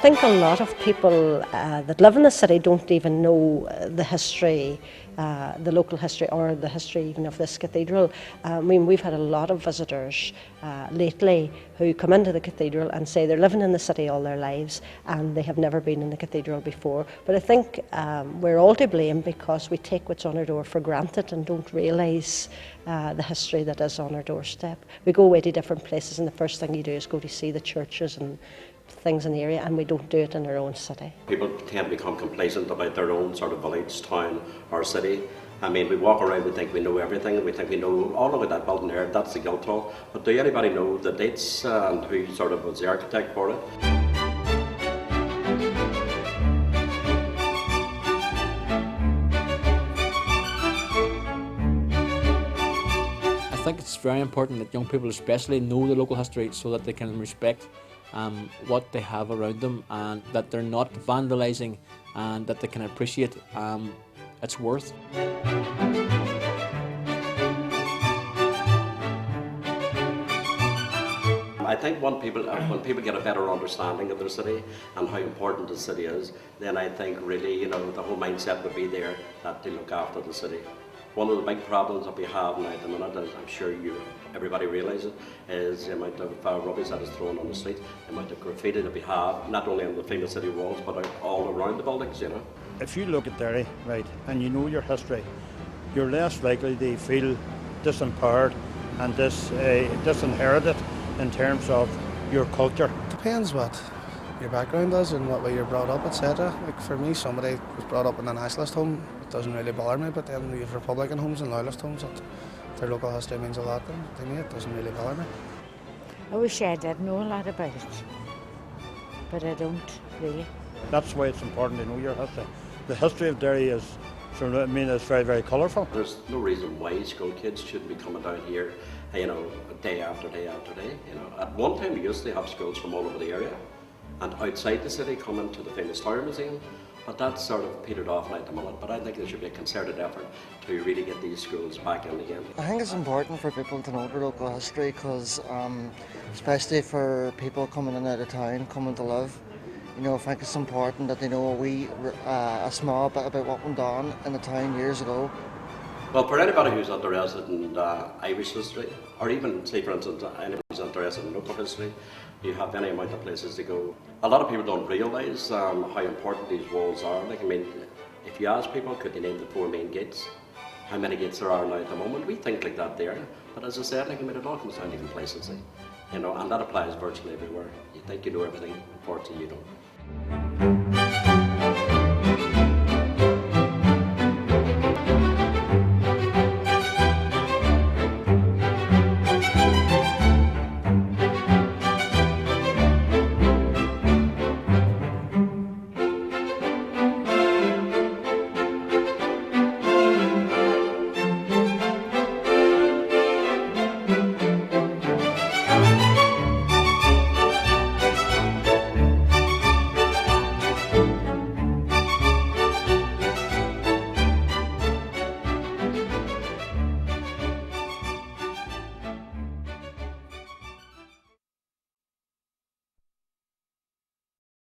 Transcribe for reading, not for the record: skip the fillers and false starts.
think a lot of people that live in the city don't even know the history, the local history, or the history even of this cathedral. I mean, we've had a lot of visitors lately who come into the cathedral and say they're living in the city all their lives and they have never been in the cathedral before. But I think we're all to blame because we take what's on our door for granted and don't realise the history that is on our doorstep. We go away to different places and the first thing you do is go to see the churches and things in the area, and we don't do it in our own city. People tend to become complacent about their own sort of village, town or city. I mean, we walk around, we think we know everything, we think we know, oh look at that building there, that's the Guildhall. But do anybody know the dates and who sort of was the architect for it? I think it's very important that young people especially know the local history so that they can respect what they have around them, and that they're not vandalising, and that they can appreciate its worth. I think when people get a better understanding of their city and how important the city is, then I think really, you know, the whole mindset would be there that they look after the city. One of the big problems that we have now at the minute, as I'm sure everybody realises, is the amount of rubbish that is thrown on the street, the amount of graffiti that we have, not only on the famous city walls, but all around the buildings, you know. If you look at Derry, right, and you know your history, you're less likely to feel disempowered and disinherited in terms of your culture. Depends what your background is and what way you're brought up, etc. Like for me, somebody was brought up in a nationalist home, it doesn't really bother me, but then you have Republican homes and loyalist homes that their local history means a lot to me, it doesn't really bother me. I wish I did know a lot about it, but I don't really. That's why it's important to know your history. The history of Derry is, it's very, very colourful. There's no reason why school kids shouldn't be coming down here, you know, day after day after day. You know, at one time we used to have schools from all over the area, and outside the city coming to the famous Tower Museum, but that's sort of petered off now at the moment. But I think there should be a concerted effort to really get these schools back in again. I think it's important for people to know their local history because, especially for people coming in out of town, coming to live, you know, I think it's important that they know a small bit about what went on in the town years ago. Well, for anybody who's interested in Irish history, or even, say for instance, anybody who's interested in local history, you have any amount of places to go. A lot of people don't realise how important these walls are. Like, I mean, if you ask people, could they name the 4 main gates? How many gates there are now at the moment? We think like that there. But as I said, like, I mean, it all comes down to complacency. You know, and that applies virtually everywhere. You think you know everything, unfortunately you don't.